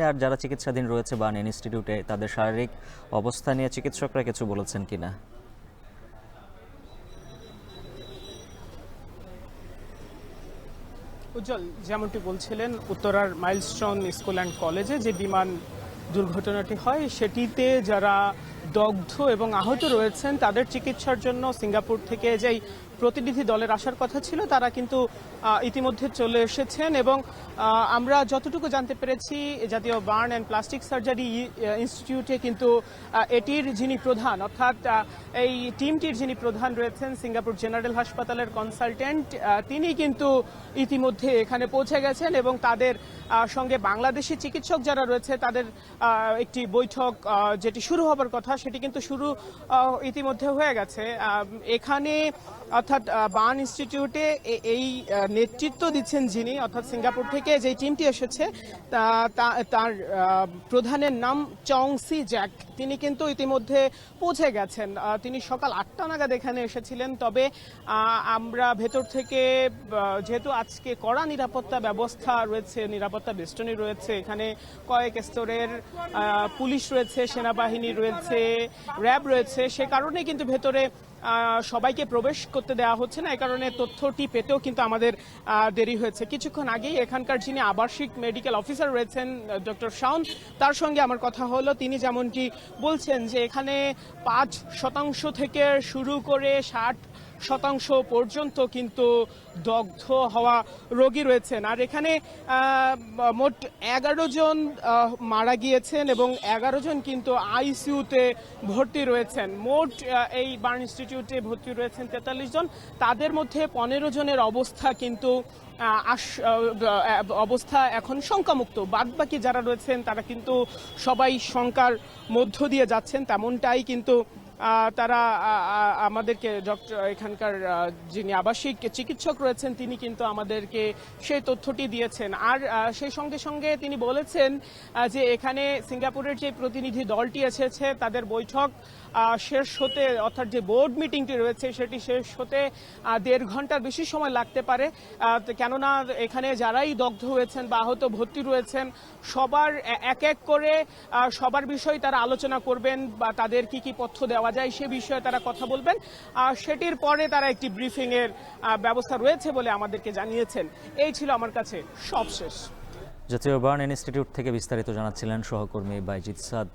আর যারা চিকিৎসাধীন রয়েছে বার্ন ইনস্টিটিউটে তাদের শারীরিক অবস্থা নিয়ে চিকিৎসকরা কিছু বলেছেন কিনা? উজ্জ্বল, যেমনটি বলছিলেন, উত্তরার মাইলস্টোন স্কুল অ্যান্ড কলেজে যে বিমান দুর্ঘটনাটি হয় সেটিতে যারা দগ্ধ এবং আহত রয়েছেন তাদের চিকিৎসার জন্য সিঙ্গাপুর থেকে যেই প্রতিনিধি দলের আসার কথা ছিল তারা কিন্তু ইতিমধ্যে চলে এসেছেন এবং আমরা যতটুকু জানতে পেরেছি জাতীয় বার্ন অ্যান্ড প্লাস্টিক সার্জারি ইনস্টিটিউটে কিন্তু এটির যিনি প্রধান অর্থাৎ এই টিমটির যিনি প্রধান রয়েছেন সিঙ্গাপুর জেনারেল হাসপাতালের কনসালটেন্ট তিনি কিন্তু ইতিমধ্যে এখানে পৌঁছে গেছেন এবং তাদের সঙ্গে বাংলাদেশি চিকিৎসক যারা রয়েছে তাদের একটি বৈঠক যেটি শুরু হবার কথা সেটি কিন্তু শুরু ইতিমধ্যে হয়ে গেছে। এখানে অর্থাৎ বার্ন ইনস্টিটিউটে এই নেতৃত্ব দিচ্ছেন যিনি অর্থাৎ সিঙ্গাপুর থেকে যে টিমটি এসেছে তার প্রধানের নাম চং সি জ্যাক। তিনি কিন্তু ইতিমধ্যে পৌঁছে গেছেন। তিনি সকাল 8টা নাগাদ এখানে এসেছিলেন। তবে আমরা ভেতর থেকে যেহেতু আজকে কড়া নিরাপত্তা ব্যবস্থা রয়েছে, নিরাপত্তা বেষ্টনী রয়েছে, এখানে কয়েক স্তরের পুলিশ রয়েছে, সেনাবাহিনী রয়েছে, র্যাব রয়েছে, সে কারণে কিন্তু ভেতরে সবাইকে প্রবেশ করতে দেওয়া হচ্ছে না। এই কারণে তথ্যটি পেতেও কিন্তু আমাদের দেরি হয়েছে। কিছুক্ষণ আগেই এখানকার যিনি আবাসিক মেডিকেল অফিসার রয়েছেন ডক্টর শাওন, তার সঙ্গে আমার কথা হলো। তিনি যেমনটি বলছেন যে এখানে 5% থেকে শুরু করে 60% পর্যন্ত কিন্তু দগ্ধ হওয়া রোগী রয়েছেন। আর এখানে মোট 11 জন মারা গিয়েছেন এবং 11 জন কিন্তু আইসিইউতে ভর্তি রয়েছেন। মোট এই বার্ন ইনস্টিটিউটে ভর্তি রয়েছেন 43 জন। তাদের মধ্যে 15 জনের অবস্থা কিন্তু অবস্থা এখন শঙ্কামুক্ত। বাদবাকি যারা রয়েছেন তারা কিন্তু সবাই শঙ্কার মধ্য দিয়ে যাচ্ছেন, তেমনটাই কিন্তু তারা আমাদেরকে এখানকার যিনি আবাসিক চিকিৎসক রয়েছেন তিনি কিন্তু আমাদেরকে সেই তথ্যটি দিয়েছেন। আর সেই সঙ্গে সঙ্গে তিনি বলেছেন যে এখানে সিঙ্গাপুরের যে প্রতিনিধি দলটি এসেছে তাদের বৈঠক শেষ হতে অর্থাৎ যে বোর্ড মিটিংটি রয়েছে সেটি শেষ হতে 1.5 ঘন্টার বেশি সময় লাগতে পারে। কেননা এখানে যারাই দগ্ধ হয়েছেন বা আহত ভর্তি রয়েছেন সবার এক এক করে সবার বিষয়ে তারা আলোচনা করবেন বা তাদের কি কি পথ্য দেওয়া যায় সে বিষয়ে তারা কথা বলবেন। সেটির পরে তারা একটি ব্রিফিং এর ব্যবস্থা রয়েছে বলে আমাদেরকে জানিয়েছেন। এই ছিল আমার কাছে সবশেষ। জাতীয় বার্ন ইনস্টিটিউট থেকে বিস্তারিত জানাচ্ছিলেন সহকর্মী বাইজিদ সাদ।